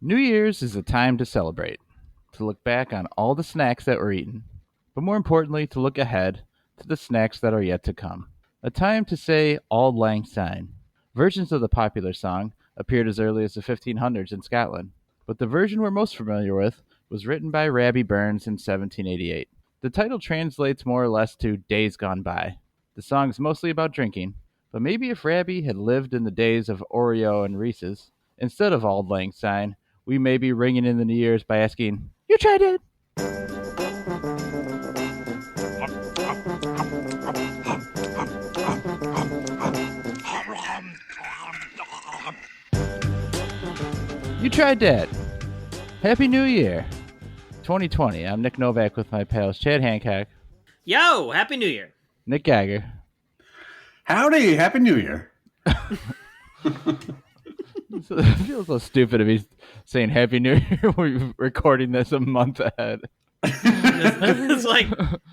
New Year's is a time to celebrate, to look back on all the snacks that were eaten, but more importantly, to look ahead to the snacks that are yet to come. A time to say Auld Lang Syne. Versions of the popular song appeared as early as the 1500s in Scotland, but the version we're most familiar with was written by Rabbie Burns in 1788. The title translates more or less to Days Gone By. The song is mostly about drinking, but maybe if Rabbie had lived in the days of Oreo and Reese's, instead of Auld Lang Syne, we may be ringing in the New Year's by asking, "You tried it?" You tried that. Happy New Year, 2020. I'm Nick Novak with my pals Chad Hancock, Yo, Happy New Year. Nick Geiger. Howdy, Happy New Year. It feels so stupid to be saying Happy New Year. We're recording this a month ahead. It's like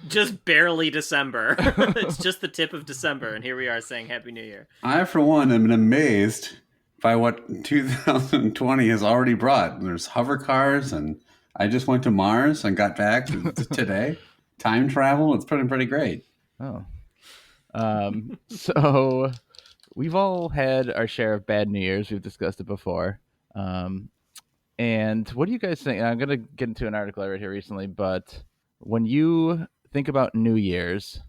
just barely December. It's just the tip of December, and here we are saying Happy New Year. I, for one, am amazed by what 2020 has already brought. There's hover cars, and I just went to Mars and got back today. Time travel, it's pretty great. Oh. So we've all had our share of bad New Year's. We've discussed it before. And what do you guys think? And I'm going to get into an article I read here recently, but when you think about New Year's,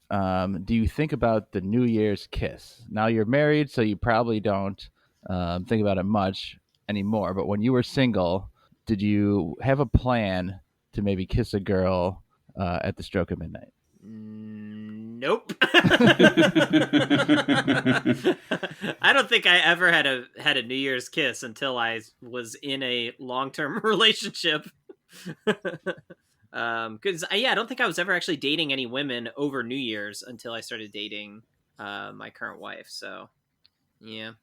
do you think about the New Year's kiss? Now you're married, so you probably don't think about it much anymore. But when you were single, did you have a plan to maybe kiss a girl at the stroke of midnight? Nope. I don't think I ever had a New Year's kiss until I was in a long-term relationship. Because I don't think I was ever actually dating any women over New Year's until I started dating my current wife. So, yeah.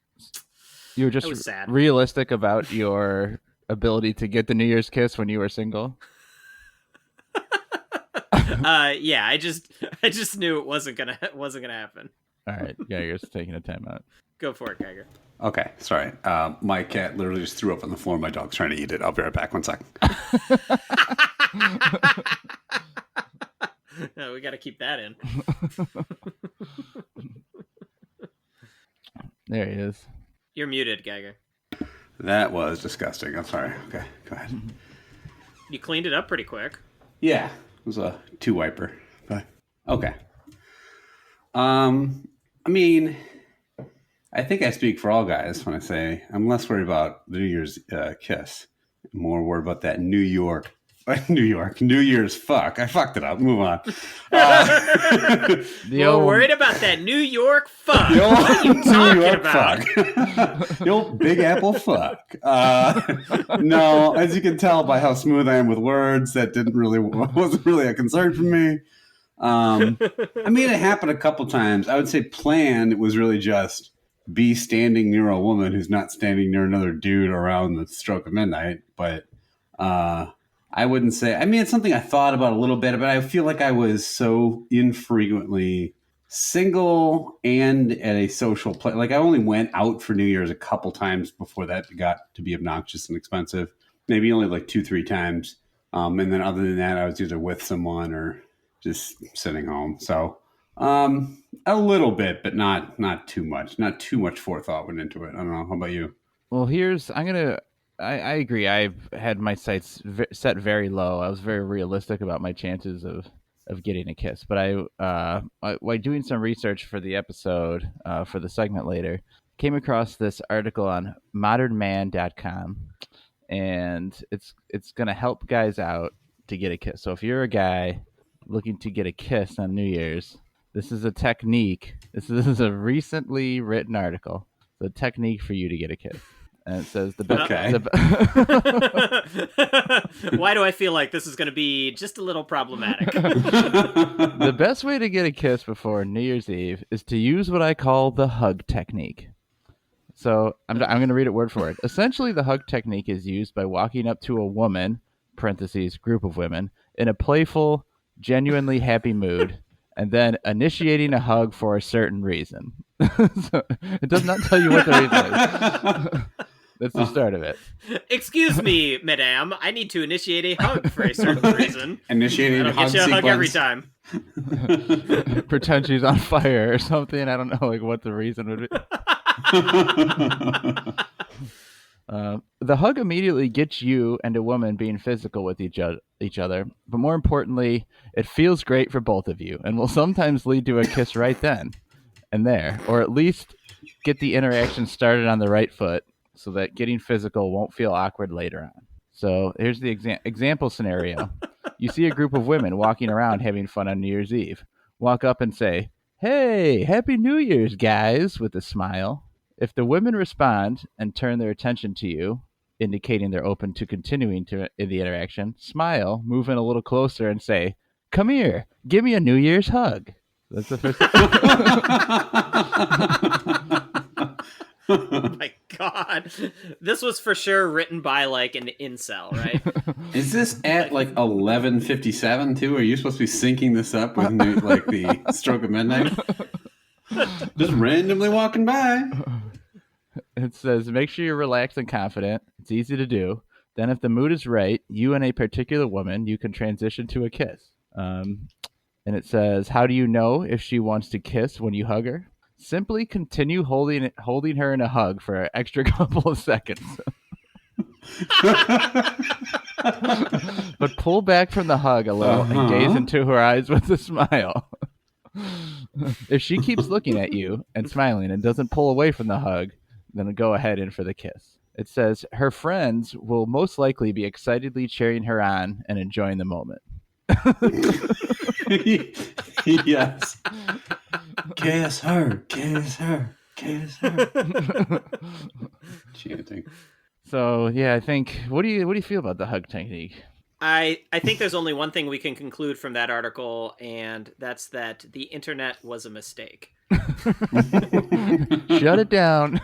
You were just realistic about your ability to get the New Year's kiss when you were single? Yeah, I just knew it wasn't gonna happen. All right, Geiger's taking a timeout. Go for it, Geiger. Okay, sorry. My cat literally just threw up on the floor. My dog's trying to eat it. I'll be right back. 1 second. No, we got to keep that in. There he is. You're muted, Geiger. That was disgusting. I'm sorry. Okay, go ahead. You cleaned it up pretty quick. Yeah, it was a 2-wiper. But okay. I mean, I think I speak for all guys when I say I'm less worried about the New Year's kiss. I'm more worried about that New Year's fuck. I fucked it up. Move on. Worried about that New York fuck. The old what are you talking New York about? Fuck. The old Big Apple fuck. No, as you can tell by how smooth I am with words, that wasn't really a concern for me. I mean, it happened a couple times. I would say planned. It was really just be standing near a woman who's not standing near another dude around the stroke of midnight. But I wouldn't say. I mean, it's something I thought about a little bit, but I feel like I was so infrequently single and at a social place. Like I only went out for New Year's a couple times before that got to be obnoxious and expensive. Maybe only like 2-3 times. And then other than that, I was either with someone or just sitting home. So a little bit, but not too much. Not too much forethought went into it. I don't know. How about you? Well, I agree. I've had my sights set very low. I was very realistic about my chances of getting a kiss. But while doing some research for the episode, for the segment later, came across this article on modernman.com, and it's going to help guys out to get a kiss. So if you're a guy looking to get a kiss on New Year's, this is a technique. This is a recently written article. It's a technique for you to get a kiss. And it says the best. Okay. Why do I feel like this is going to be just a little problematic? The best way to get a kiss before New Year's Eve is to use what I call the hug technique. So I'm going to read it word for word. Essentially, the hug technique is used by walking up to a woman (parentheses group of women) in a playful, genuinely happy mood, and then initiating a hug for a certain reason. So it does not tell you what the reason is. That's the start of it. Excuse me, madame. I need to initiate a hug for a certain reason. Initiating I a don't hug get you a hug every sequence. time. Pretend she's on fire or something. I don't know like what the reason would be. The hug immediately gets you and a woman being physical with each other, but more importantly, it feels great for both of you and will sometimes lead to a kiss right then and there, or at least get the interaction started on the right foot so that getting physical won't feel awkward later on. So here's the example scenario. You see a group of women walking around having fun on New Year's Eve. Walk up and say, "Hey, Happy New Year's, guys," with a smile. If the women respond and turn their attention to you, indicating they're open to continuing in the interaction, smile, move in a little closer, and say, "Come here, give me a New Year's hug." That's the first. Oh my god. This was for sure written by like an incel, right? Is this at like 11:57 too? Are you supposed to be syncing this up with like the stroke of midnight? Just randomly walking by. It says, make sure you're relaxed and confident. It's easy to do. Then if the mood is right, you and a particular woman, you can transition to a kiss. And it says, how do you know if she wants to kiss when you hug her? Simply continue holding her in a hug for an extra couple of seconds. But pull back from the hug a little and gaze into her eyes with a smile. If she keeps looking at you and smiling and doesn't pull away from the hug, then go ahead in for the kiss. It says her friends will most likely be excitedly cheering her on and enjoying the moment. Yes. Kiss her, kiss her, kiss her. Chanting. So yeah, I think what do you feel about the hug technique? I think there's only one thing we can conclude from that article, and that's that the internet was a mistake. Shut it down.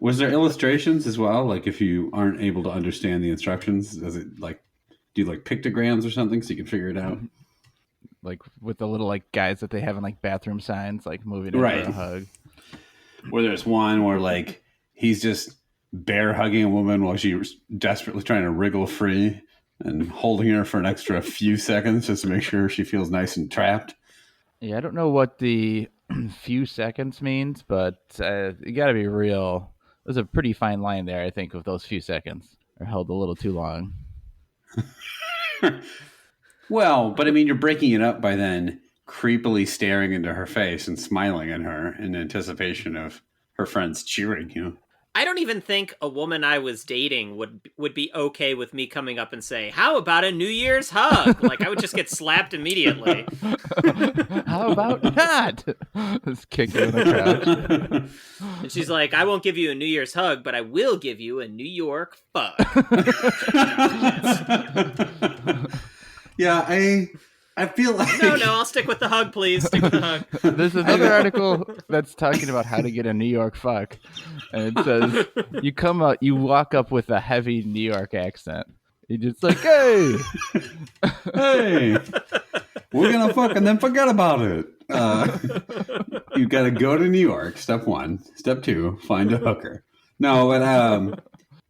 Was there illustrations as well? Like if you aren't able to understand the instructions, does it like do you like pictograms or something so you can figure it out? Like with the little like guys that they have in like bathroom signs, like moving over a hug. Where there's one where like he's just bear hugging a woman while she's desperately trying to wriggle free and holding her for an extra few seconds just to make sure she feels nice and trapped. Yeah, I don't know what the few seconds means, but you got to be real. There's a pretty fine line there, I think, with those few seconds are held a little too long. Well, but I mean, you're breaking it up by then creepily staring into her face and smiling at her in anticipation of her friends cheering you. I don't even think a woman I was dating would be okay with me coming up and say, "How about a New Year's hug?" Like I would just get slapped immediately. How about that? Just kick her in the crowd. And she's like, "I won't give you a New Year's hug, but I will give you a New York fuck." Yeah, I feel like No, I'll stick with the hug, please. Stick with the hug. There's another article that's talking about how to get a New York fuck, and it says you walk up with a heavy New York accent. You're just like, hey, hey, we're gonna fuck and then forget about it. You gotta go to New York. Step 1. Step 2, find a hooker. No, but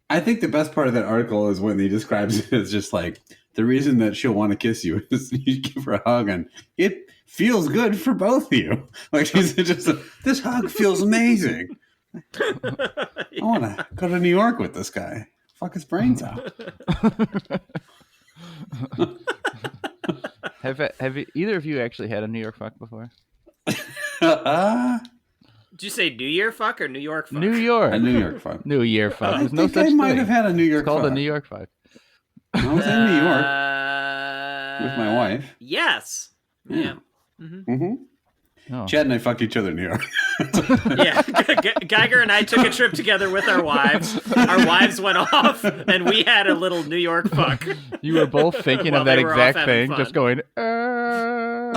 I think the best part of that article is when he describes it as just like the reason that she'll want to kiss you is you give her a hug and it feels good for both of you. Like she's just this hug feels amazing. I want to go to New York with this guy. Fuck his brains out. Have either of you actually had a New York fuck before? Did you say New Year fuck or New York fuck? New York. A New York fuck. New Year fuck. There's no think such I might thing. have had a New York It's called fuck. a New York fuck. I was in New York with my wife. Yes. Yeah. Mm-hmm. Oh. Chad and I fucked each other in New York. Yeah. Geiger and I took a trip together with our wives. Our wives went off, and we had a little New York fuck. You were both thinking While of that they were exact off having thing, fun. just going, Yeah.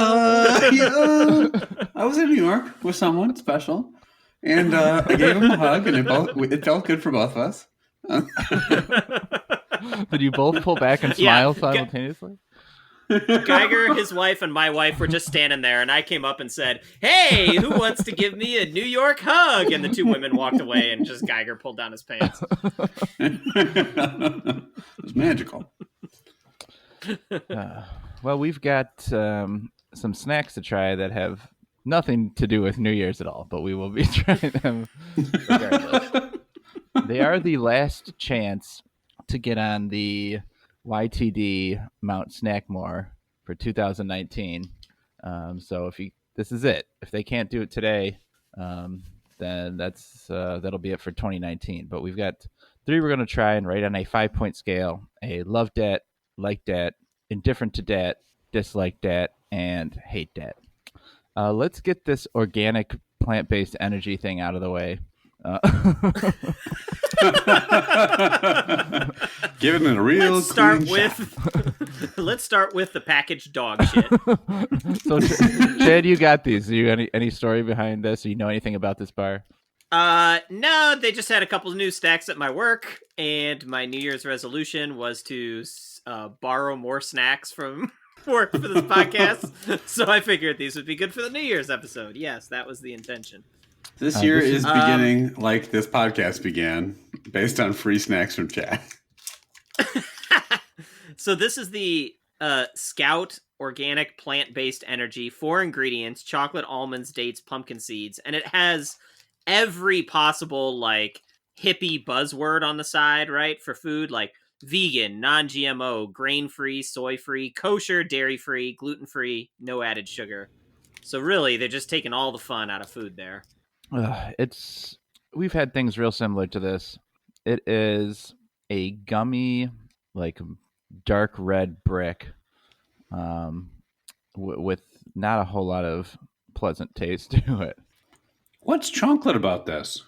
I was in New York with someone special, and I gave him a hug, and it felt good for both of us. Did you both pull back and smile Yeah. simultaneously? Geiger, his wife, and my wife were just standing there, and I came up and said, "Hey, who wants to give me a New York hug?" And the two women walked away, and just Geiger pulled down his pants. It's magical. Well, we've got some snacks to try that have nothing to do with New Year's at all, but we will be trying them regardless. They are the last chance to get on the YTD Mount Snackmore for 2019. So this is it. If they can't do it today, then that'll be it for 2019. But we've got 3 we're going to try and rate on a 5-point scale: a love dat, like dat, indifferent to dat, dislike dat, and hate dat. Let's get this organic plant-based energy thing out of the way. Giving it a real let's start clean with let's start with the packaged dog shit. So Chad, you got these. Do you any story behind this? Do you know anything about this bar? No, they just had a couple of new stacks at my work, and my New Year's resolution was to borrow more snacks from work for this podcast. So I figured these would be good for the New Year's episode. Yes, that was the intention. This year is beginning like this podcast began, based on free snacks from Chad. So this is the Skout organic plant-based energy, 4 ingredients: chocolate, almonds, dates, pumpkin seeds, and it has every possible like hippie buzzword on the side, right? For food, like vegan, non-GMO, grain-free, soy-free, kosher, dairy-free, gluten-free, no added sugar. So really, they're just taking all the fun out of food there. We've had things real similar to this. It is a gummy, like dark red brick, with not a whole lot of pleasant taste to it. What's chocolate about this?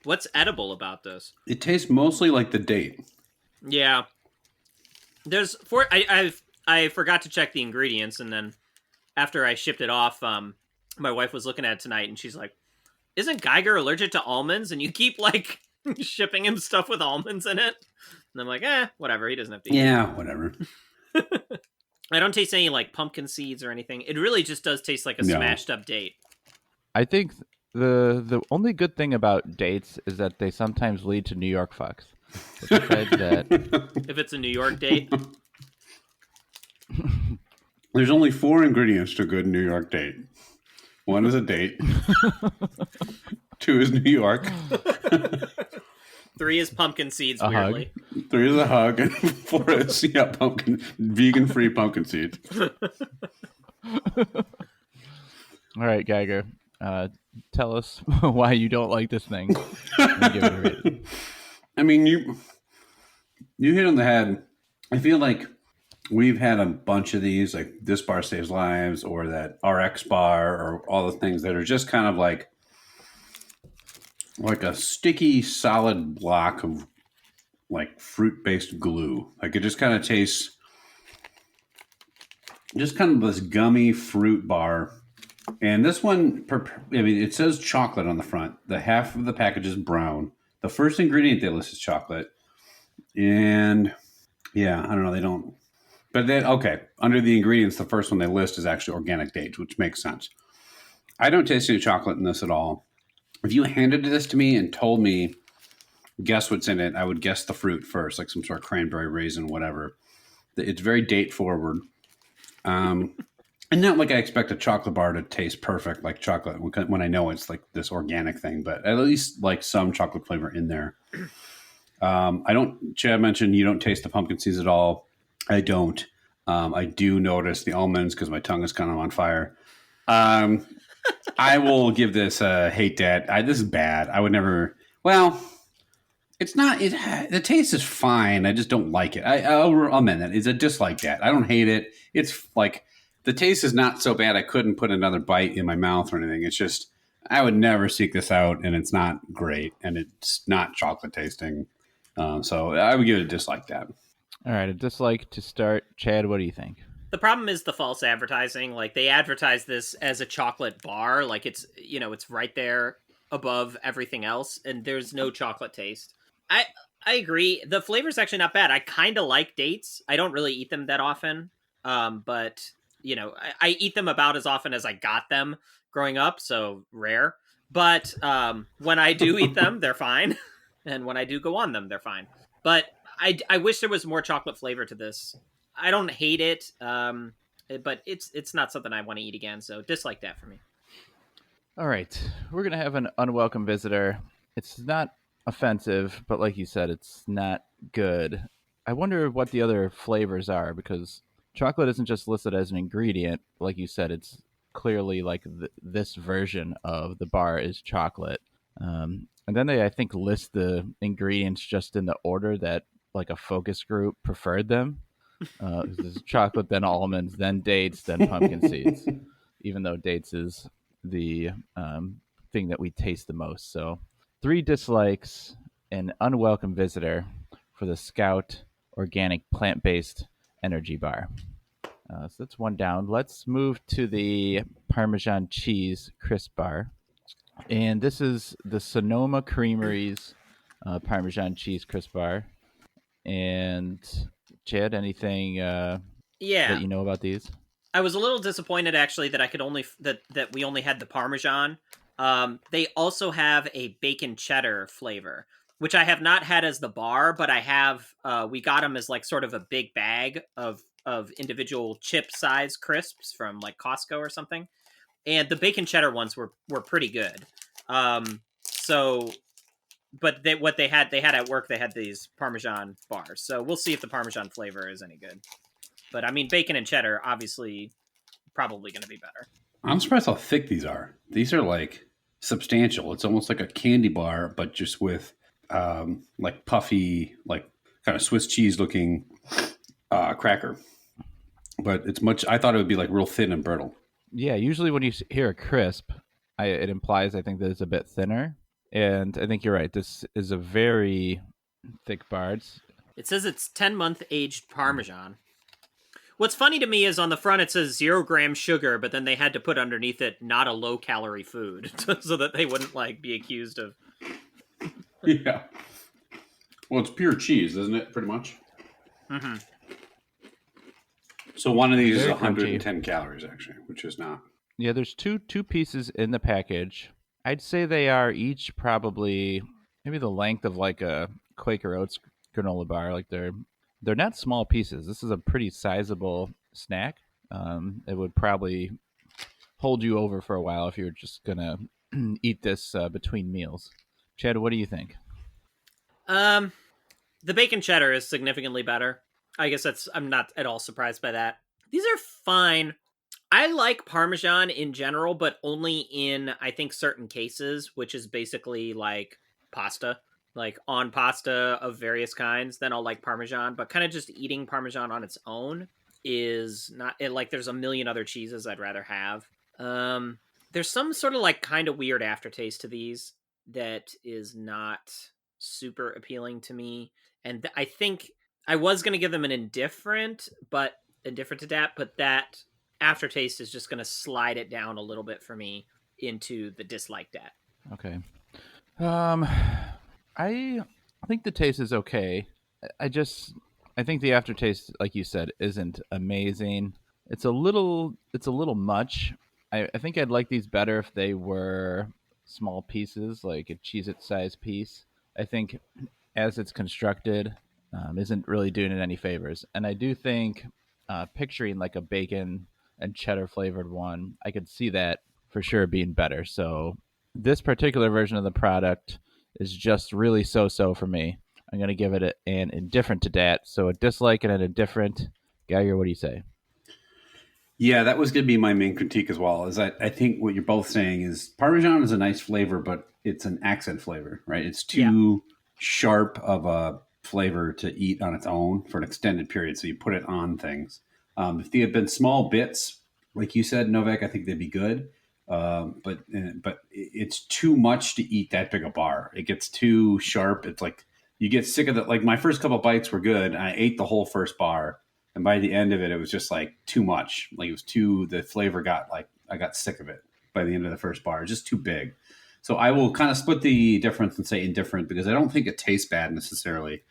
What's edible about this? It tastes mostly like the date. Yeah. There's I forgot to check the ingredients, and then after I shipped it off, my wife was looking at it tonight, and she's like, "Isn't Geiger allergic to almonds? And you keep like shipping him stuff with almonds in it?" And I'm like, whatever. He doesn't have to eat Yeah, whatever. I don't taste any like pumpkin seeds or anything. It really just does taste like a smashed up date. I think the only good thing about dates is that they sometimes lead to New York fucks. Besides that, if it's a New York date. There's only 4 ingredients to a good New York date. 1 is a date. 2 is New York. 3 is pumpkin seeds, a weirdly. Hug. 3 is a hug, and 4 is vegan-free pumpkin seeds. All right, Geiger, tell us why you don't like this thing. And give it a rating. I mean, you hit on the head. I feel like we've had a bunch of these, like This Bar Saves Lives, or that RX bar, or all the things that are just kind of like a sticky, solid block of like fruit-based glue. Like it just kind of tastes just kind of this gummy fruit bar. And this one, I mean, it says chocolate on the front. The half of the package is brown. The first ingredient they list is chocolate. And yeah, I don't know. They don't. But then, okay, under the ingredients, the first one they list is actually organic dates, which makes sense. I don't taste any chocolate in this at all. If you handed this to me and told me, guess what's in it, I would guess the fruit first, like some sort of cranberry, raisin, whatever. It's very date forward. And not like I expect a chocolate bar to taste perfect like chocolate when I know it's like this organic thing, but at least like some chocolate flavor in there. Chad mentioned you don't taste the pumpkin seeds at all. I don't. I do notice the almonds because my tongue is kind of on fire. I will give this a hate dat. This is bad. I would never. Well, it's not. The taste is fine. I just don't like it. I'll amend that. It's a dislike dat. I don't hate it. It's like the taste is not so bad. I couldn't put another bite in my mouth or anything. It's just I would never seek this out, and it's not great, and it's not chocolate tasting. So I would give it a dislike dat. All right, a dislike to start. Chad, what do you think? The problem is the false advertising. Like they advertise this as a chocolate bar, like it's right there above everything else, and there's no chocolate taste. I agree. The flavor's actually not bad. I kind of like dates. I don't really eat them that often. But I eat them about as often as I got them growing up, so rare. But when I do eat them, they're fine, and when I do go on them, they're fine. But I wish there was more chocolate flavor to this. I don't hate it, but it's not something I want to eat again. So dislike that for me. All right, we're gonna have an unwelcome visitor. It's not offensive, but like you said, it's not good. I wonder what the other flavors are because chocolate isn't just listed as an ingredient. Like you said, it's clearly like this version of the bar is chocolate. And then they, I think, list the ingredients just in the order that like a focus group preferred them. This is chocolate, then almonds, then dates, then pumpkin seeds. Even though dates is the thing that we taste the most. So 3 dislikes, an unwelcome visitor for the Skout organic plant-based energy bar. So that's 1 down. Let's move to the Parmesan cheese crisp bar. And this is the Sonoma Creamery's Parmesan cheese crisp bar. And Chad, anything Yeah, that you know about these? I was a little disappointed actually that I could only that we only had the Parmesan. They also have a bacon cheddar flavor, which I have not had as the bar, but I have. We got them as like sort of a big bag of individual chip size crisps from like Costco or something, and the bacon cheddar ones were pretty good. So, but what they had at work, they had these Parmesan bars. So we'll see if the Parmesan flavor is any good. But I mean, bacon and cheddar, obviously, probably going to be better. I'm surprised how thick these are. These are like substantial. It's almost like a candy bar, but just with like puffy, like kind of Swiss cheese looking cracker. But it's much. I thought it would be like real thin and brittle. Yeah, usually when you hear a crisp, it implies I think that it's a bit thinner, and I think you're right. This is a very thick bar. It says it's 10-month aged Parmesan. What's funny to me is on the front it says 0 gram sugar, but then they had to put underneath it not a low calorie food so that they wouldn't like be accused of. Yeah. Well, it's pure cheese, isn't it? Pretty much. Mm-hmm. So one of these Very is 110 calories, actually, which is not. Yeah, there's two pieces in the package. I'd say they are each probably maybe the length of like a Quaker Oats granola bar. Like they're not small pieces. This is a pretty sizable snack. It would probably hold you over for a while if you're just gonna eat this between meals. Chad, what do you think? The bacon cheddar is significantly better. I guess I'm not at all surprised by that. These are fine. I like Parmesan in general, but only in, I think, certain cases, which is basically like pasta. Like on pasta of various kinds, then I'll like Parmesan. But kind of just eating Parmesan on its own is not it, like there's a million other cheeses I'd rather have. There's some sort of like kind of weird aftertaste to these that is not super appealing to me. And I think I was going to give them an indifferent to that, but that aftertaste is just going to slide it down a little bit for me into the dislike that. Okay. I think the taste is okay. I think the aftertaste, like you said, isn't amazing. It's a little much. I think I'd like these better if they were small pieces, like a Cheez-It size piece. I think as it's constructed, isn't really doing it any favors. And I do think picturing like a bacon and cheddar flavored one, I could see that for sure being better. So this particular version of the product is just really so for me. I'm going to give it an indifferent to that. So a dislike and an indifferent. Geiger, what do you say? Yeah, that was going to be my main critique as well. Is I think what you're both saying is Parmesan is a nice flavor, but it's an accent flavor, right? It's too sharp of a flavor to eat on its own for an extended period. So you put it on things. If they had been small bits, like you said, Novak, I think they'd be good. But it's too much to eat that big a bar. It gets too sharp. It's like you get sick of it. Like my first couple bites were good. And I ate the whole first bar. And by the end of it, it was just like too much. Like it was the flavor got like, I got sick of it by the end of the first bar. It's just too big. So I will kind of split the difference and say indifferent because I don't think it tastes bad necessarily.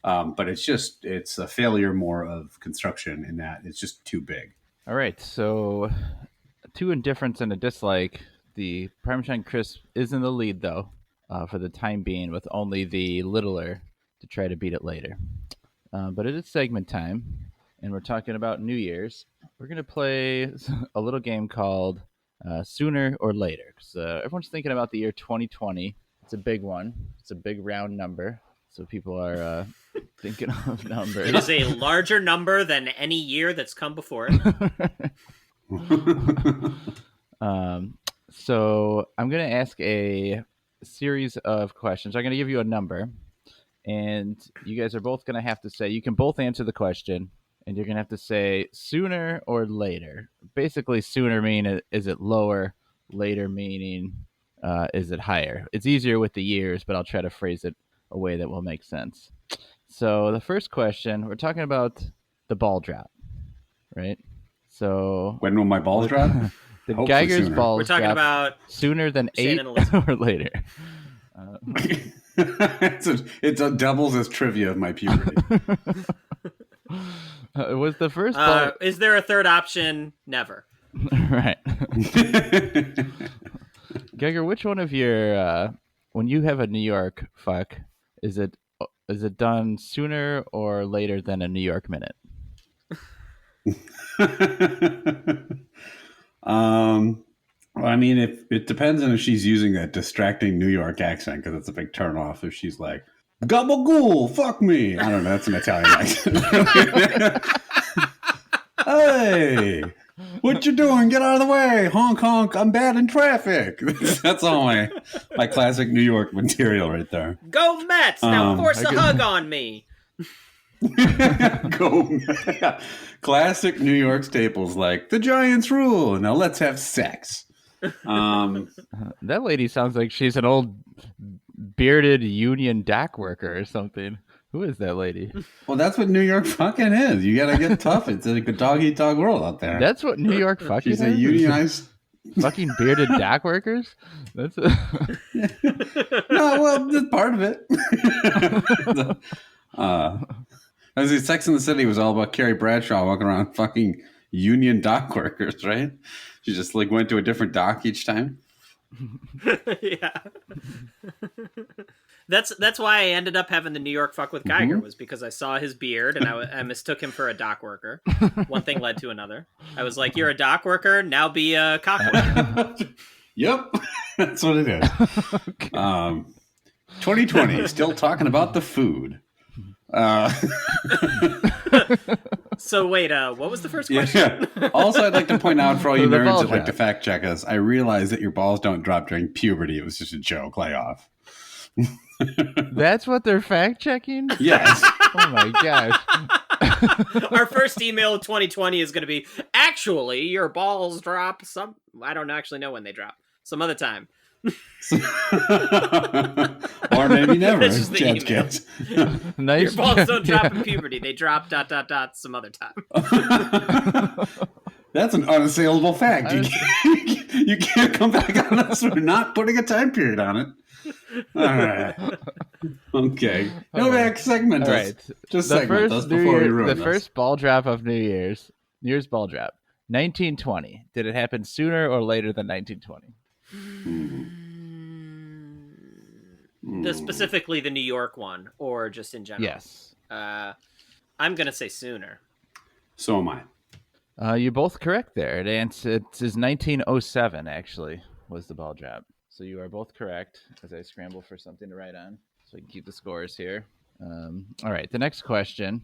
But it's a failure more of construction in that it's just too big. All right, so two indifference and a dislike. The Parmesan crisp is in the lead, though, for the time being, with only the littler to try to beat it later. But it is segment time, and we're talking about New Year's. We're going to play a little game called Sooner or Later. So everyone's thinking about the year 2020. It's a big one. It's a big round number. So people are thinking of numbers. It is a larger number than any year that's come before it. So I'm going to ask a series of questions. I'm going to give you a number, and you guys are both going to have to say, you can both answer the question, and you're going to have to say sooner or later. Basically, sooner meaning is it lower, later meaning is it higher. It's easier with the years, but I'll try to phrase it a way that will make sense. So the first question, we're talking about the ball drop, right? So When will my balls drop? the Hopefully Geiger's sooner. balls We're talking drop about sooner than Shane 8 and Elizabeth. or later. It doubles as trivia of my puberty. It was the first ball. is there a third option? Never. Right. Geiger, which one of your when you have a New York fuck, is it done sooner or later than a New York minute? Well, I mean, if it depends on if she's using that distracting New York accent, because it's a big turnoff. If she's like, gabagool, fuck me. I don't know. That's an Italian accent. Hey, what you doing? Get out of the way. Honk, honk. I'm bad in traffic. That's all my classic New York material right there. Go Mets! Now force I a hug on me. Go. Classic New York staples like the Giants rule. Now let's have sex. That lady sounds like she's an old bearded union dock worker or something. Who is that lady? Well, that's what New York fucking is. You gotta get tough. It's like a dog eat dog world out there. That's what New York fucking She's is? a unionized. Fucking bearded dock workers? That's No, well, that's part of it. As the Sex in the City was all about Carrie Bradshaw walking around fucking union dock workers, right? She just like went to a different dock each time. Yeah. That's why I ended up having the New York fuck with Geiger, was because I saw his beard and I mistook him for a dock worker. One thing led to another. I was like, "You're a dock worker, now be a cock worker." Yep, that's what it is. 2020, still talking about the food. So wait, what was the first question? Yeah. Also, I'd like to point out for all you The nerds ball that like drop. to fact check us, I realize that your balls don't drop during puberty. It was just a joke. Lay off. That's what they're fact checking? Yes. Oh my gosh. Our first email of 2020 is going to be, actually, your balls drop some... I don't actually know when they drop. Some other time. Or maybe never. That's just the Chance email. kids. Nice. Your balls don't drop Yeah. in puberty. They drop ... some other time. That's an unassailable fact. You can't come back on us for not putting a time period on it. All right. Okay. Go back, segment All us. right. Just The segment us first New before we Year, ruin the this. first ball drop of New Year's ball drop. 1920. Did it happen sooner or later than 1920? Specifically the New York one, or just in general? Yes. I'm going to say sooner. So am I. You're both correct there. It is 1907, actually, was the ball drop. So you are both correct as I scramble for something to write on so I can keep the scores here. All right, the next question.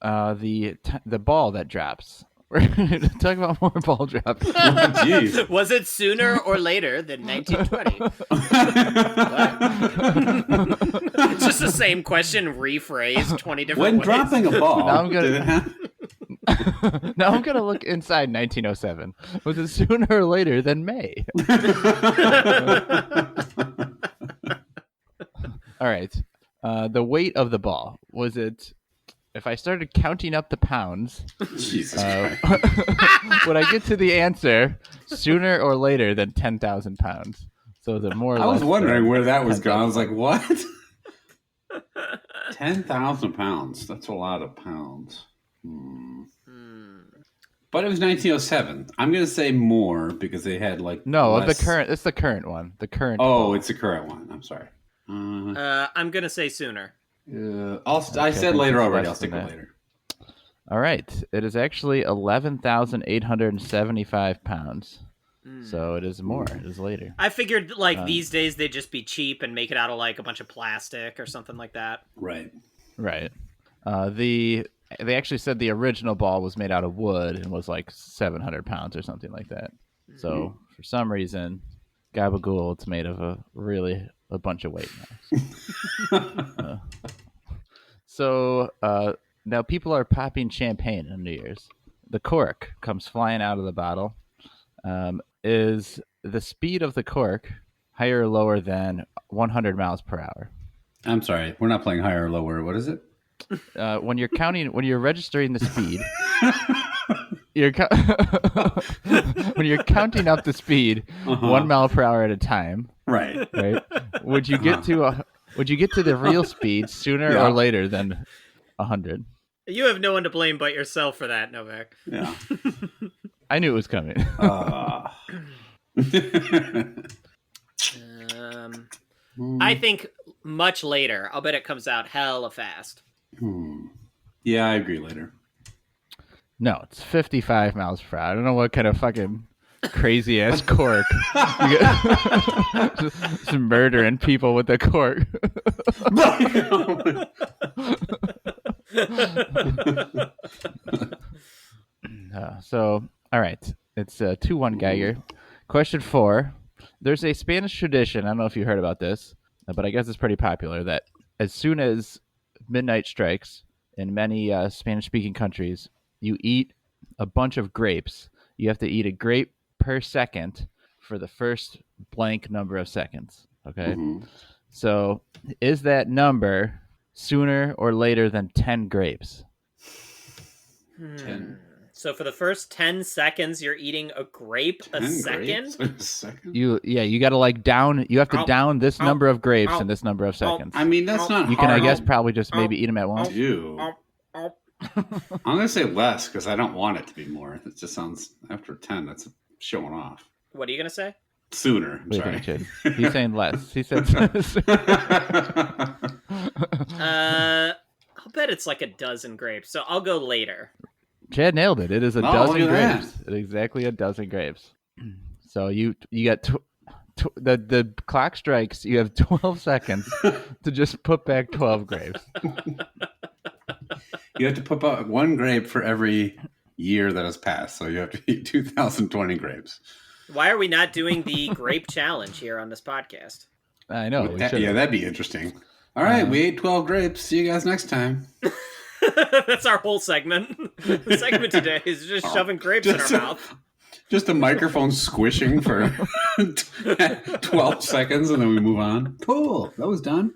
The ball that drops. We're going to talk about more ball drops. Jeez. Was it sooner or later than 1920? It's just the same question rephrased 20 different When ways. dropping a ball, Now I'm gonna- did it happen? Now I'm going to look inside 1907. Was it sooner or later than May? All right. The weight of the ball. Was it, if I started counting up the pounds, Jesus Christ. would I get to the answer sooner or later than 10,000 pounds? So is it more or I was less wondering than where that was going. I was 10,000? like, what? 10,000 pounds. That's a lot of pounds. Hmm. But it was 1907. I'm going to say more because they had like No, less... it's the current one. The current. Oh, ball. it's the current one. I'm sorry. I'm gonna say sooner. I said later already. I'll stick with that. later. All right. It is actually 11,875 pounds. So it is more. It is later. I figured these days they'd just be cheap and make it out of like a bunch of plastic or something like that. Right. Right. They actually said the original ball was made out of wood and was like 700 pounds or something like that. So for some reason, Gabagool, it's made of a bunch of weight now. So now people are popping champagne on New Year's. The cork comes flying out of the bottle. Is the speed of the cork higher or lower than 100 miles per hour? I'm sorry. We're not playing higher or lower. What is it? When you're registering the speed, when you're counting up the speed 1 mile per hour at a time. Right. Would you get to the real speed sooner or later than 100? You have no one to blame but yourself for that, Novak. Yeah. I knew it was coming. I think much later. I'll bet it comes out hella fast. Yeah, I agree later. No, it's 55 miles per hour. I don't know what kind of fucking crazy ass cork. Just murdering people with a cork. So, all right. It's 2-1 Geiger. Question 4. There's a Spanish tradition. I don't know if you heard about this, but I guess it's pretty popular that as soon as midnight strikes in many Spanish-speaking countries, you eat a bunch of grapes. You have to eat a grape per second for the first blank number of seconds. Okay? So is that number sooner or later than 10 grapes? 10. So for the first 10 seconds, you're eating a grape a second? A second? You got to down. You have to down this number of grapes in this number of seconds. I mean, that's not You hard. can, I guess, probably just maybe eat them at once. I'm going to say less because I don't want it to be more. It just sounds, after 10, that's showing off. What are you going to say? Sooner. I'm sorry. He's saying less. He said I'll bet it's like a dozen grapes, so I'll go later. Chad nailed it. It is a dozen grapes. It's exactly a dozen grapes. So you got the clock strikes. You have 12 seconds to just put back 12 grapes. You have to put out one grape for every year that has passed. So you have to eat 2,020 grapes. Why are we not doing the grape challenge here on this podcast? I know. Yeah, that'd be interesting. All right, we ate 12 grapes. See you guys next time. That's our whole segment. The segment today is just shoving grapes in our mouth. Just a microphone squishing for 12 seconds, and then we move on. Cool. That was done.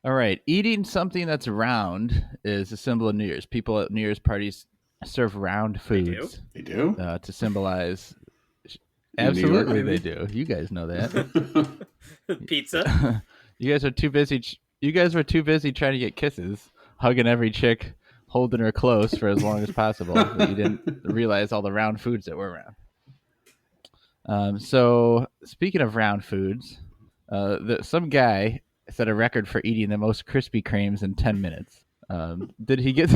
All right. Eating something that's round is a symbol of New Year's. People at New Year's parties serve round foods. They do? To symbolize... Absolutely, they do. You guys know that. Pizza. You guys were too busy trying to get kisses, hugging every chick, holding her close for as long as possible. But you didn't realize all the round foods that were around. So speaking of round foods, some guy set a record for eating the most Krispy Kremes in 10 minutes. Did he get?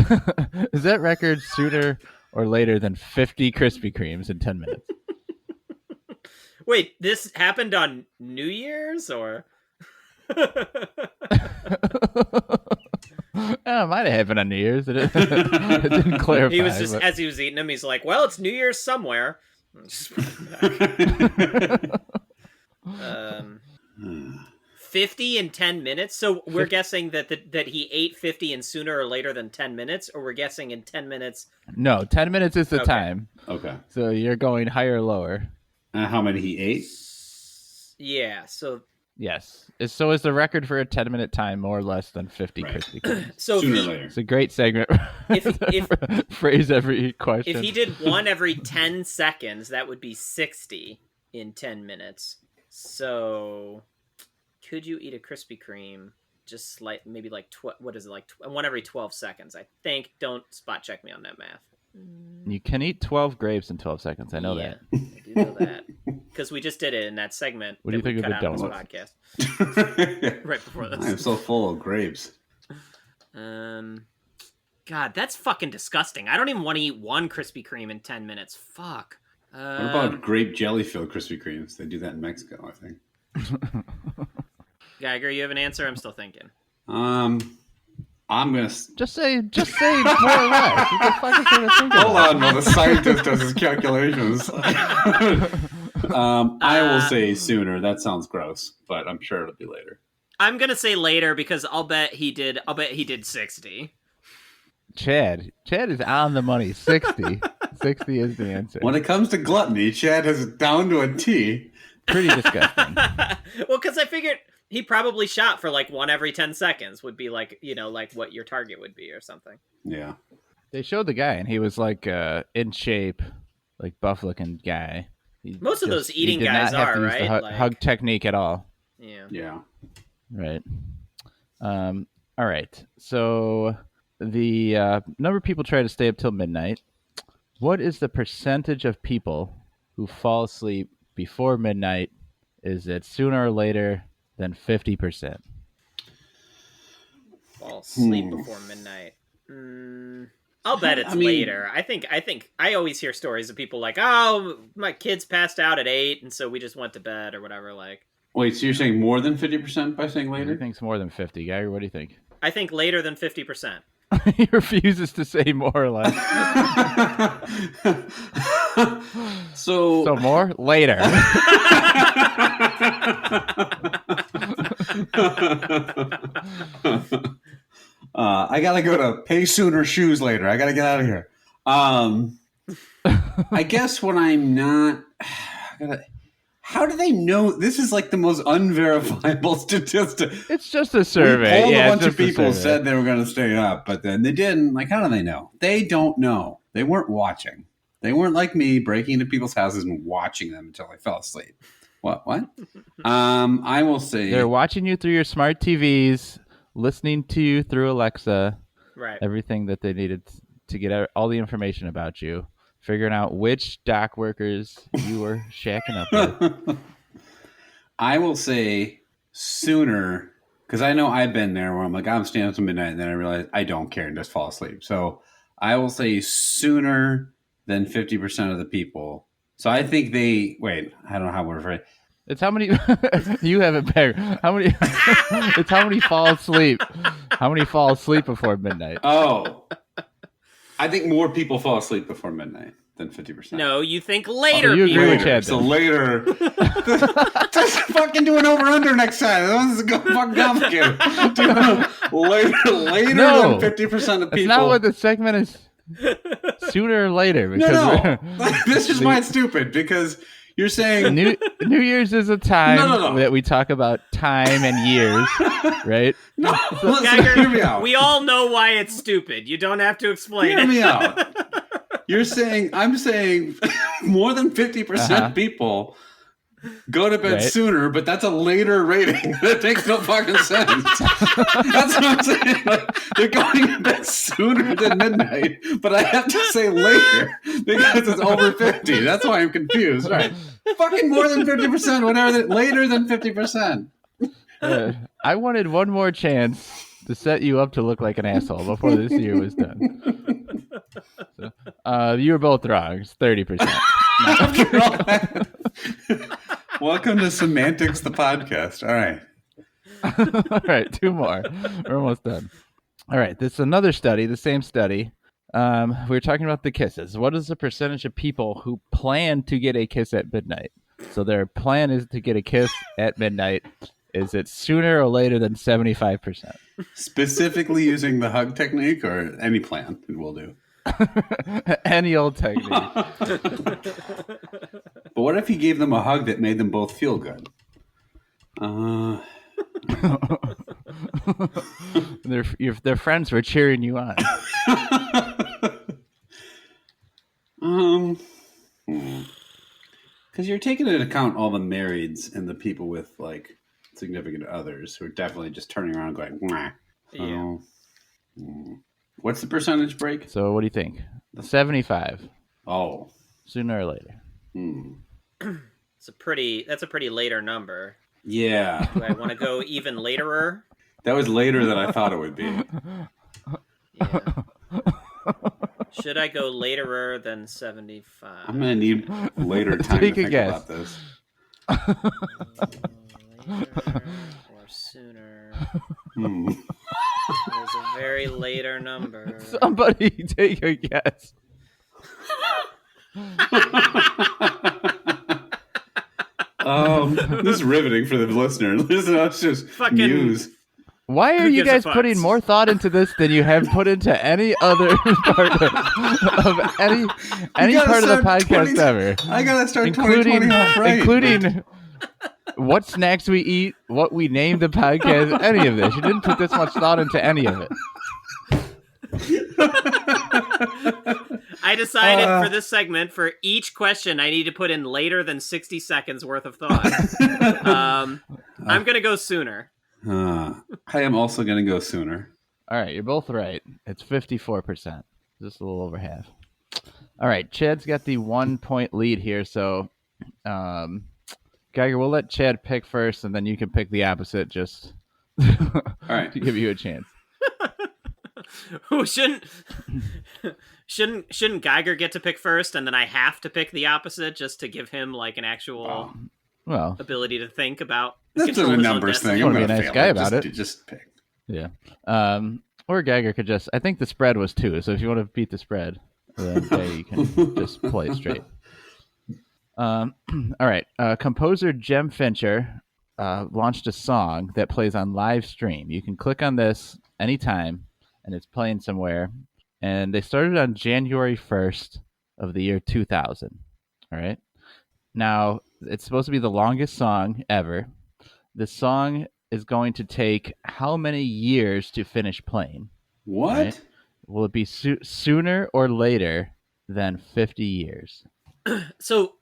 Is that record sooner or later than 50 Krispy Kremes in 10 minutes? Wait, this happened on New Year's, or? It might have happened on New Year's. It didn't clarify. He was just, as he was eating them, he's like, well, it's New Year's somewhere. 50 in 10 minutes? So we're guessing that he ate 50 in sooner or later than 10 minutes, or we're guessing in 10 minutes? No, 10 minutes is the time. Okay. So you're going higher or lower. How many he ate? Yeah, so... Yes. So is the record for a 10-minute time more or less than 50 Krispy Kremes? So sooner or later. It's a great segment. If phrase every question. If he did one every 10 seconds, that would be 60 in 10 minutes. So, could you eat a Krispy Kreme just like maybe like what is it, like one every 12 seconds, I think. Don't spot check me on that math. You can eat 12 grapes in 12 seconds. I know that. I do know that because we just did it in that segment. What do you think of the donuts donuts? Podcast right before this. I am so full of grapes. God, that's fucking disgusting. I don't even want to eat one Krispy Kreme in 10 minutes. Fuck. What about grape jelly filled Krispy Kremes? They do that in Mexico, I think. Geiger, you have an answer? I'm still thinking. I'm gonna just say more or less. What the fuck is there to think hold about? on while the scientist does his calculations. I will say sooner. That sounds gross, but I'm sure it'll be later. I'm gonna say later because I'll bet he did 60. Chad is on the money. 60. 60 is the answer. When it comes to gluttony, Chad has it down to a T. Pretty disgusting. Well, because I figured he probably shot for like one every 10 seconds would be like, like what your target would be or something. Yeah. They showed the guy, and he was like in shape, like buff-looking guy. Most of those eating guys are, right? The hug technique at all. Yeah. Right. All right. So the number of people try to stay up till midnight. What is the percentage of people who fall asleep before midnight? Is it sooner or later than 50%? Fall asleep before midnight. I'll bet it's later. I think I always hear stories of people like, oh, my kids passed out at 8, and so we just went to bed or whatever. Like, wait, so you're saying more than 50% by saying later? He thinks more than 50. Geiger, what do you think? I think later than 50%. He refuses to say more or less. So more? Later. I gotta go to pay sooner, shoes later. I gotta get out of here. I guess when I'm not... How do they know? This is like the most unverifiable statistic. It's just a survey. We polled a bunch of people said they were going to stay up, but then they didn't. Like, how do they know? They don't know. They weren't watching. They weren't like me breaking into people's houses and watching them until they fell asleep. What? I will say... They're watching you through your smart TVs, listening to you through Alexa. Right. Everything that they needed to get all the information about you. Figuring out which dock workers you were shacking up with. I will say sooner, because I know I've been there where I'm like, I'm staying up till midnight, and then I realize I don't care and just fall asleep. So I will say sooner than 50% of the people. So I think I don't know how we're afraid. It's how many you have it better. How many? It's how many fall asleep. How many fall asleep before midnight? Oh. I think more people fall asleep before midnight than 50%. No, you think later. You agree with Chad? So later. Just fucking do an over-under next time. This is fucking complicated. Later than 50% of people. That's not what the segment is. Sooner or later. No. This is why it's stupid, because you're saying... New Year's is a time that we talk about time and years, right? No, Geiger, hear me out. We all know why it's stupid. You don't have to explain Hear me out. I'm saying more than 50% people go to bed sooner, but that's a later rating. That makes no fucking sense. That's what I'm saying. Like, they're going to bed sooner than midnight, but I have to say later because it's over 50. That's why I'm confused. Right. Fucking more than 50%, whatever. Later than 50%. I wanted one more chance to set you up to look like an asshole before this year was done. So, you were both wrong. It's 30%. Welcome to Semantics, the podcast. All right. All right, 2 more. We're almost done. All right, this is another study, the same study. We were talking about the kisses. What is the percentage of people who plan to get a kiss at midnight? So their plan is to get a kiss at midnight. Is it sooner or later than 75%? Specifically using the hug technique or any plan it will do? Any old technique. But what if he gave them a hug that made them both feel good? Their friends were cheering you on. Because you're taking into account all the marrieds and the people with like significant others who are definitely just turning around going, "Mwah." Yeah. What's the percentage break? So what do you think? 75. Oh. Sooner or later. That's a pretty later number. Yeah. Do I want to go even laterer? That was later than I thought it would be. Yeah. Should I go laterer than 75? I'm going to need later time Take to a think guess. about this. Later or sooner? Hmm. There's a very later number. Somebody take a guess. This is riveting for the listener. Listen, that's just Fucking- news. Why are Who you gives a guys fuck? putting more thought into this than you have put into any other part of any gotta part of the start podcast 20 ever? I got to start Including 2020 off right. including what snacks we eat, what we name the podcast, any of this. You didn't put this much thought into any of it. I decided for this segment, for each question, I need to put in later than 60 seconds worth of thought. I'm going to go sooner. I am also going to go sooner. All right, you're both right. It's 54%. Just a little over half. All right, Chad's got the 1 point lead here, so Geiger, we'll let Chad pick first, and then you can pick the opposite just All right. to give you a chance. Who shouldn't Geiger get to pick first, and then I have to pick the opposite just to give him like an actual Well, ability to think about? That's control a his own numbers destiny? thing. You I'm wanna be going a to nice fail guy it. about it. Just pick. yeah. Or Geiger could just. I think the spread was 2, so if you want to beat the spread, then you can just play it straight. All right. Composer Jem Fincher launched a song that plays on live stream. You can click on this anytime, and it's playing somewhere. And they started on January 1st of the year 2000. All right. Now, it's supposed to be the longest song ever. The song is going to take how many years to finish playing? What? Right? Will it be sooner or later than 50 years? So,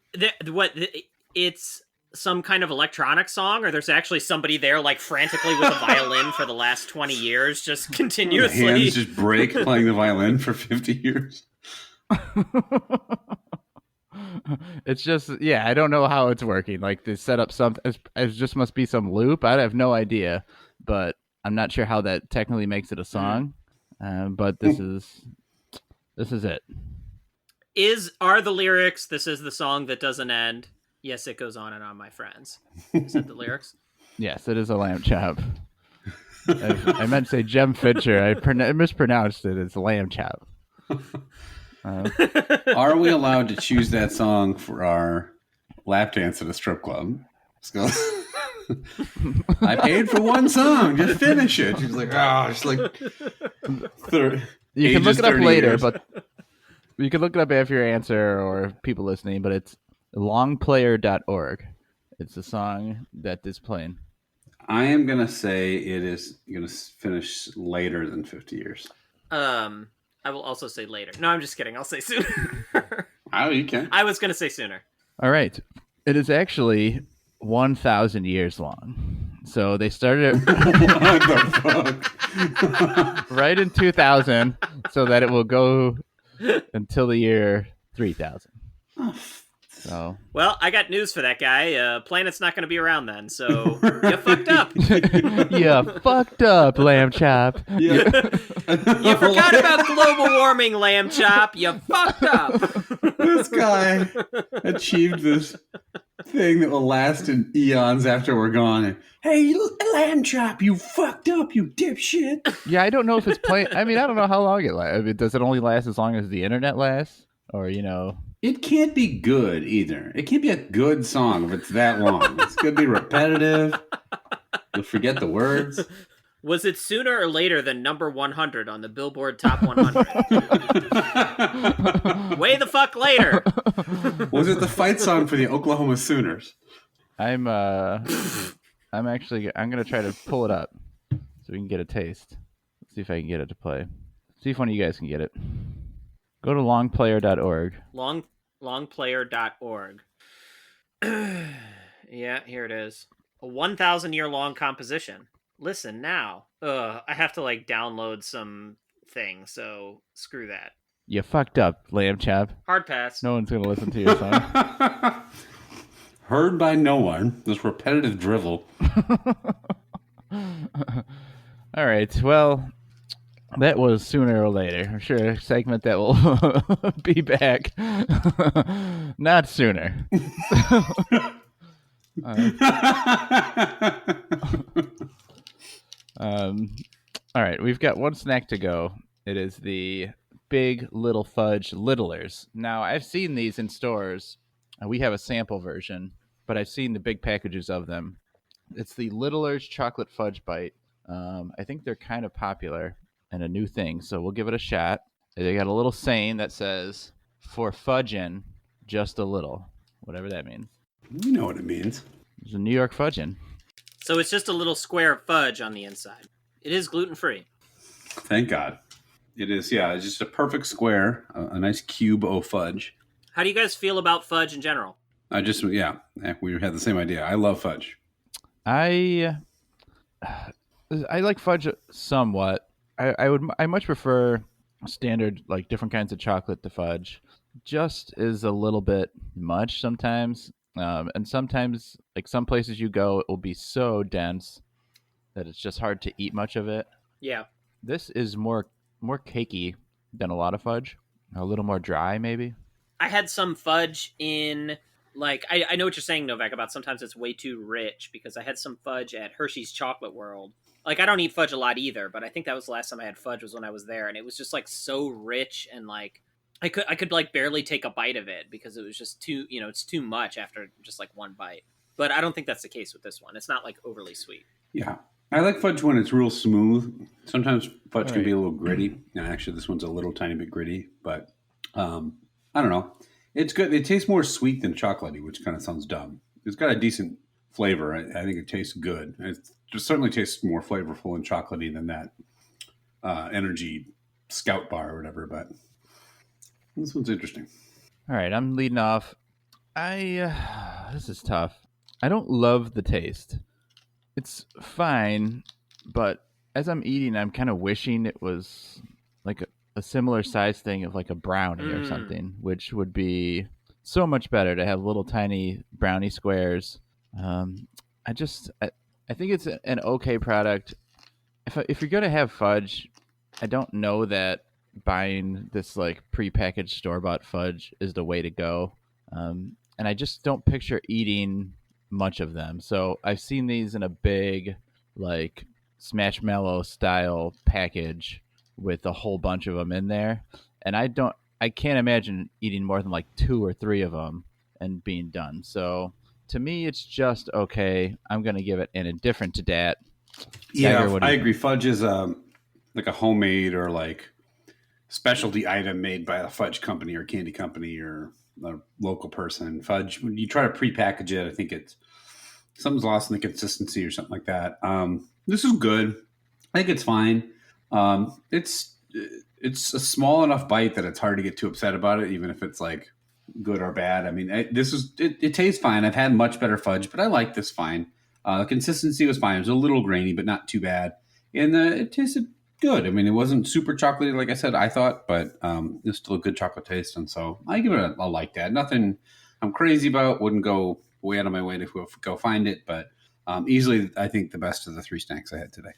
it's some kind of electronic song, or there's actually somebody there like frantically with a violin for the last 20 years, just The continuously. hands just break playing the violin for 50 years. It's just, I don't know how it's working. Like, they set up it just must be some loop. I have no idea, but I'm not sure how that technically makes it a song. But this is it. Are the lyrics, "This is the song that doesn't end. Yes, it goes on and on, my friends." Is that the lyrics? Yes, it is a lamb chop. I meant to say Jem Fincher. I mispronounced it. It's lamb chop. Are we allowed to choose that song for our lap dance at a strip club? So, I paid for one song. Just finish it. She's like, just like. You can look it up later, years. but you can look it up after your answer or people listening. But it's longplayer.org. It's a song that is playing. I am gonna say it is gonna finish later than 50 years. I will also say later. No, I'm just kidding. I'll say sooner. Oh, you can. I was going to say sooner. All right. It is actually 1,000 years long. So they started it What the fuck? right in 2000 so that it will go until the year 3000. So Well, I got news for that guy. Planet's not going to be around then, so you fucked up. yeah, fucked up, lamb chop. Yeah. You forgot about global warming, lamb chop. You fucked up. This guy achieved this thing that will last in eons after we're gone. And, hey, lamb chop, you fucked up, you dipshit. Yeah, I don't know if it's playing. I mean, I don't know how long it lasts. I mean, does it only last as long as the internet lasts? Or, It can't be good either. It can't be a good song if it's that long. It's going to be repetitive. You'll forget the words. Was it sooner or later than number 100 on the Billboard Top 100? Way the fuck later. Was it the fight song for the Oklahoma Sooners? I'm going to try to pull it up so we can get a taste. Let's see if I can get it to play. See if one of you guys can get it. Go to longplayer.org. Longplayer.org. Yeah, here it is. A 1,000-year-long composition. Listen now. I have to like download some thing, so screw that. You fucked up, lamb chop. Hard pass. No one's gonna listen to your song. Heard by no one. This repetitive drivel. All right. Well, that was sooner or later. I'm sure a segment that will be back. Not sooner. All right, we've got one snack to go. It is the Big Little Fudge Littlers. Now, I've seen these in stores. We have a sample version, but I've seen the big packages of them. It's the Littlers Chocolate Fudge Bite. I think they're kind of popular and a new thing, so we'll give it a shot. They got a little saying that says, "For fudgin', just a little," whatever that means. You know what it means. It's a New York fudgin'. So it's just a little square of fudge on the inside. It is gluten-free. Thank God. It is, yeah. It's just a perfect square, a nice cube of fudge. How do you guys feel about fudge in general? We had the same idea. I love fudge. I like fudge somewhat. I much prefer standard, like, different kinds of chocolate to fudge. Just is a little bit much sometimes. And sometimes, like, some places you go, it will be so dense that it's just hard to eat much of it. Yeah. This is more cakey than a lot of fudge. A little more dry, maybe. I had some fudge in, like, I know what you're saying, Novak, about sometimes it's way too rich, because I had some fudge at Hershey's Chocolate World. Like, I don't eat fudge a lot either, but I think that was the last time I had fudge was when I was there, and it was just, like, so rich, and, like, I could like barely take a bite of it because it was just too, it's too much after just like one bite. But I don't think that's the case with this one. It's not like overly sweet. Yeah. I like fudge when it's real smooth. Sometimes fudge can be a little gritty. Now, actually, this one's a little tiny bit gritty, but I don't know. It's good. It tastes more sweet than chocolatey, which kind of sounds dumb. It's got a decent flavor. I think it tastes good. It just certainly tastes more flavorful and chocolatey than that energy Skout bar or whatever, but this one's interesting. All right, I'm leading off. This is tough. I don't love the taste. It's fine, but as I'm eating, I'm kind of wishing it was like a similar size thing of like a brownie or something, which would be so much better to have little tiny brownie squares. I think it's an okay product. If you're gonna have fudge, I don't know that buying this like prepackaged store-bought fudge is the way to go, and I just don't picture eating much of them. So I've seen these in a big like Smashmallow style package with a whole bunch of them in there, and I can't imagine eating more than like 2 or 3 of them and being done. So to me, it's just okay. I'm gonna give it an indifferent to dat. Yeah, I agree. Fudge is like a homemade or like specialty item made by a fudge company or candy company or a local person. Fudge, when you try to prepackage it, I think something's lost in the consistency or something like that. This is good. I think it's fine. It's a small enough bite that it's hard to get too upset about it, even if it's like good or bad. I mean, it tastes fine. I've had much better fudge, but I like this fine. The consistency was fine. It was a little grainy, but not too bad. And it tasted good. I mean, it wasn't super chocolatey, like I said, I thought, but it's still a good chocolate taste. And so I give it a like that. Nothing I'm crazy about. Wouldn't go way out of my way to go find it, but easily, I think, the best of the 3 snacks I had today.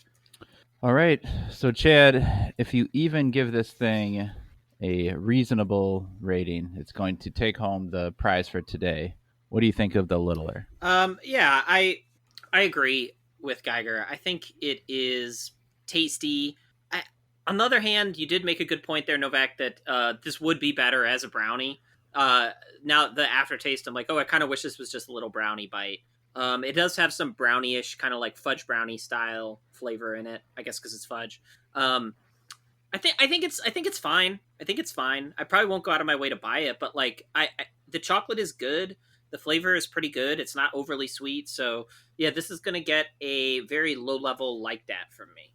All right. So, Chad, if you even give this thing a reasonable rating, it's going to take home the prize for today. What do you think of the Littler? Yeah, I agree with Geiger. I think it is tasty. On the other hand, you did make a good point there, Novak, that this would be better as a brownie. Now, the aftertaste, I'm like, I kind of wish this was just a little brownie bite. It does have some brownie-ish, kind of like fudge brownie style flavor in it, I guess because it's fudge. I think it's fine. I think it's fine. I probably won't go out of my way to buy it, but like the chocolate is good. The flavor is pretty good. It's not overly sweet. So yeah, this is gonna get a very low level like that from me.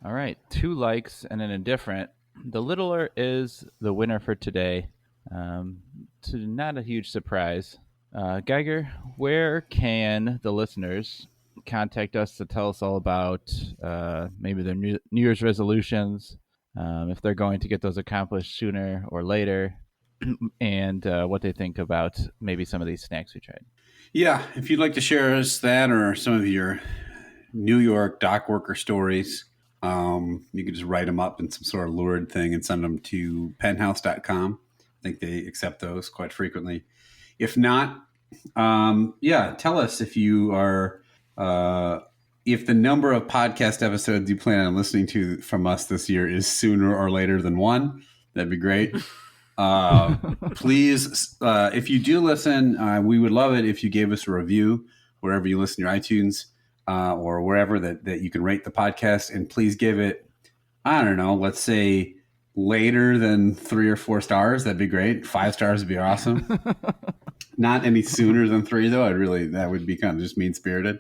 All right, 2 likes and an indifferent. The Littler is the winner for today. To not a huge surprise. Geiger, where can the listeners contact us to tell us all about maybe their New Year's resolutions, if they're going to get those accomplished sooner or later, and what they think about maybe some of these snacks we tried? Yeah, if you'd like to share us that or some of your New York dock worker stories, you can just write them up in some sort of lurid thing and send them to penthouse.com. I think they accept those quite frequently. If not, tell us if you are, if the number of podcast episodes you plan on listening to from us this year is sooner or later than one. That'd be great. Please, if you do listen, we would love it if you gave us a review wherever you listen to your iTunes or wherever that you can rate the podcast. And please give it, I don't know, let's say later than 3 or 4 stars. That'd be great. 5 stars would be awesome. Not any sooner than 3, though. That would be kind of just mean-spirited.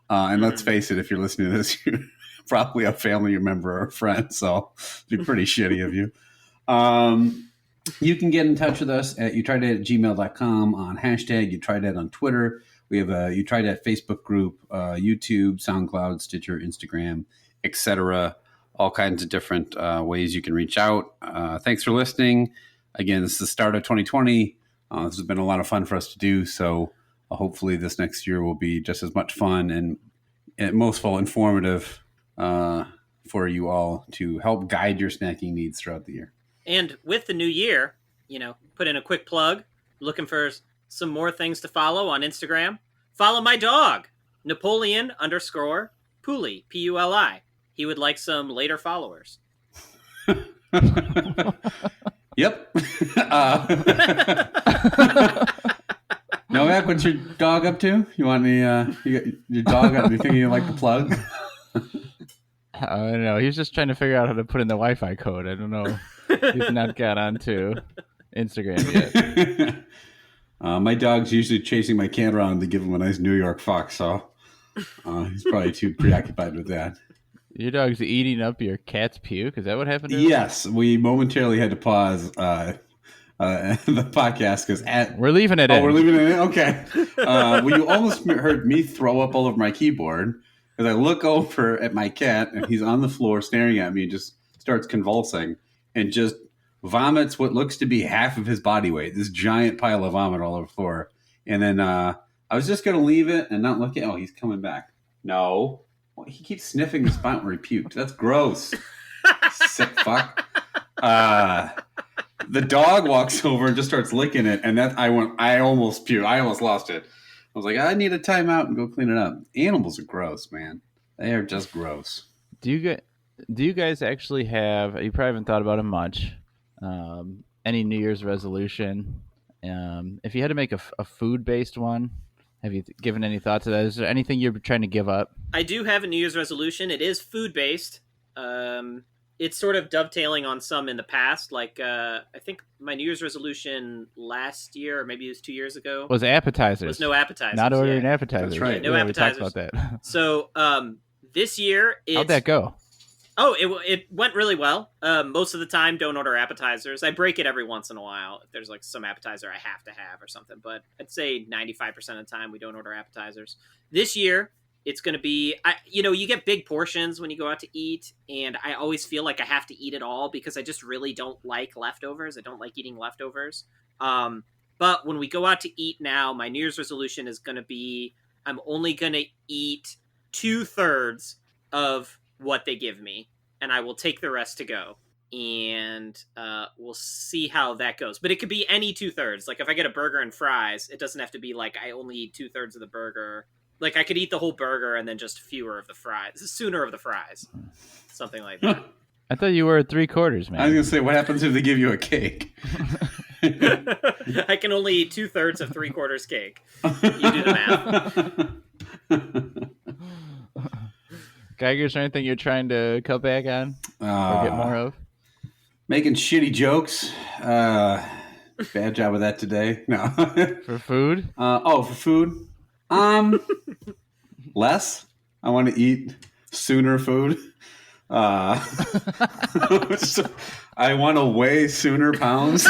And let's face it, if you're listening to this, you're probably a family member or a friend. So it'd be pretty shitty of you. You can get in touch with us at youtriedat@gmail.com on hashtag youtriedat on Twitter. We have a YouTriedThat Facebook group, YouTube, SoundCloud, Stitcher, Instagram, etc. All kinds of different ways you can reach out. Thanks for listening. Again, this is the start of 2020. This has been a lot of fun for us to do. So hopefully this next year will be just as much fun and most of all informative for you all to help guide your snacking needs throughout the year. And with the new year, put in a quick plug, looking for some more things to follow on Instagram. Follow my dog, Napoleon_Puli, Puli. He would like some later followers. Yep. Novak, what's your dog up to? You want any, your dog, anything you'd like to plug? I don't know. He's just trying to figure out how to put in the Wi-Fi code. I don't know. He's not got onto Instagram yet. My dog's usually chasing my cat around to give him a nice New York fuck, so he's probably too preoccupied with that. Your dog's eating up your cat's puke? Is that what happened to him? Yes, we momentarily had to pause the podcast because we're leaving it in. Oh, we're leaving it in? Okay. Well, you almost heard me throw up all over my keyboard because I look over at my cat and he's on the floor staring at me and just starts convulsing and just vomits what looks to be half of his body weight, this giant pile of vomit all over the floor. And then I was just going to leave it and not look at, oh, he's coming back. No. Well, he keeps sniffing the spot where he puked. That's gross. Sick fuck. The dog walks over and just starts licking it. And I almost puked. I almost lost it. I was like, I need a timeout and go clean it up. Animals are gross, man. They are just gross. Do you guys actually have, you probably haven't thought about it much, any New Year's resolution? If you had to make a food-based one, have you given any thought to that? Is there anything you're trying to give up? I do have a New Year's resolution. It is food-based. It's sort of dovetailing on some in the past. Like, I think my New Year's resolution last year, or maybe it was 2 years ago, was appetizers. Was no appetizers. Not ordering appetizers. That's right. Yeah, no appetizers. We talked about that. So this year, how'd that go? Oh, it went really well. Most of the time, don't order appetizers. I break it every once in a while if there's like some appetizer I have to have or something. But I'd say 95% of the time we don't order appetizers. This year, it's going to be, you get big portions when you go out to eat, and I always feel like I have to eat it all because I just really don't like leftovers. I don't like eating leftovers. But when we go out to eat now, my New Year's resolution is going to be I'm only going to eat 2/3 of what they give me, and I will take the rest to go. And we'll see how that goes. But it could be any 2/3. Like if I get a burger and fries, it doesn't have to be like I only eat 2/3 of the burger. Like I could eat the whole burger and then just fewer of the fries, sooner of the fries, something like that. I thought you were at 3/4, man. I was gonna say, what happens if they give you a cake? I can only eat 2/3 of 3/4 cake. You do the math. Geiger, is there anything you're trying to cut back on or get more of? Making shitty jokes. Bad job of that today. No. For food? For food. Less. I want to eat sooner food. I want to weigh sooner pounds.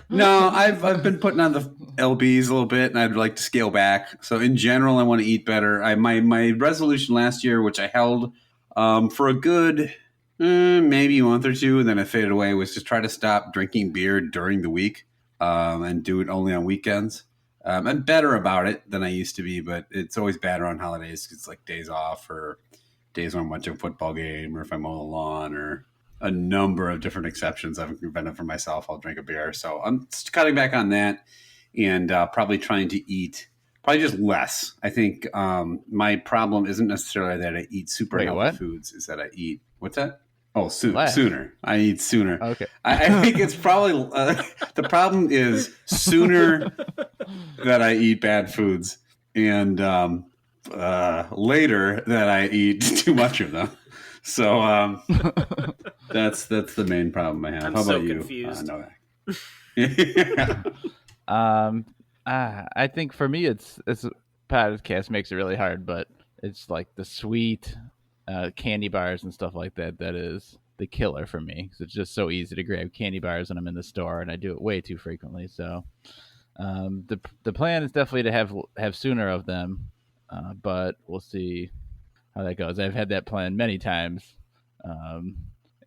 No, I've been putting on the LBs a little bit, and I'd like to scale back. So in general, I want to eat better. My resolution last year, which I held for a good maybe a month or two, and then it faded away, was just try to stop drinking beer during the week and do it only on weekends. I'm better about it than I used to be, but it's always bad around holidays. It's like days off or days when I'm watching a football game or if I'm on the lawn or a number of different exceptions. I've invented for myself. I'll drink a beer. So I'm cutting back on that and probably trying to eat probably just less. I think my problem isn't necessarily that I eat super healthy foods. Is that I eat, what's that? Oh, sooner. I eat sooner. Okay. I think it's probably the problem is sooner that I eat bad foods and later that I eat too much of them. So that's the main problem I have. I'm How about so you? Confused. Novak? I think for me, it's podcast makes it really hard, but it's like the sweet candy bars and stuff like that. That is the killer for me because it's just so easy to grab candy bars when I'm in the store, and I do it way too frequently. So the plan is definitely to have sooner of them, but we'll see how that goes. I've had that plan many times,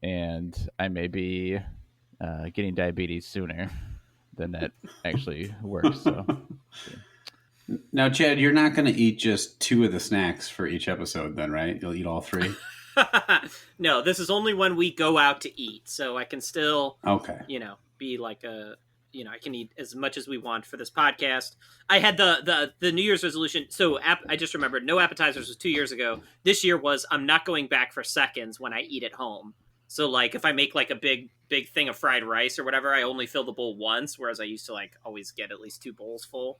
and I may be getting diabetes sooner than that actually works. So. Now, Chad, you're not going to eat just 2 of the snacks for each episode then, right? You'll eat all 3? No, this is only when we go out to eat. So I can still, okay, be like I can eat as much as we want for this podcast. I had the New Year's resolution. So I just remembered no appetizers was 2 years ago. This year was I'm not going back for seconds when I eat at home. So like if I make like a big thing of fried rice or whatever, I only fill the bowl once, whereas I used to like always get at least 2 bowls full.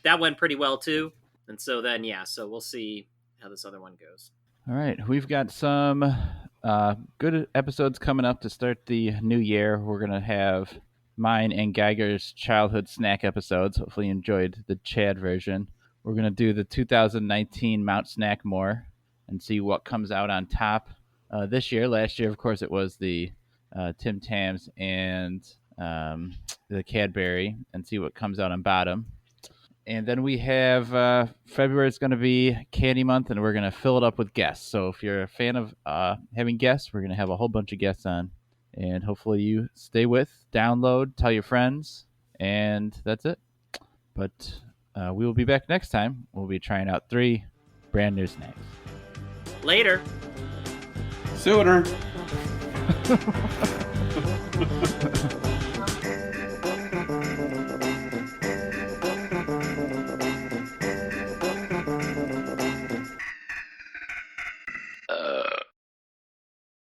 That went pretty well too. And so then, so we'll see how this other one goes. All right. We've got some good episodes coming up to start the new year. We're going to have mine and Geiger's childhood snack episodes. Hopefully you enjoyed the Chad version. We're going to do the 2019 Mount Snack More and see what comes out on top this year. Last year, of course, it was the Tim Tams and the Cadbury, and see what comes out on bottom. And then we have February is going to be Candy Month, and we're going to fill it up with guests. So if you're a fan of having guests, we're going to have a whole bunch of guests on. And hopefully you stay download, tell your friends, and that's it. But we will be back next time. We'll be trying out 3 brand new snacks. Later. Sooner.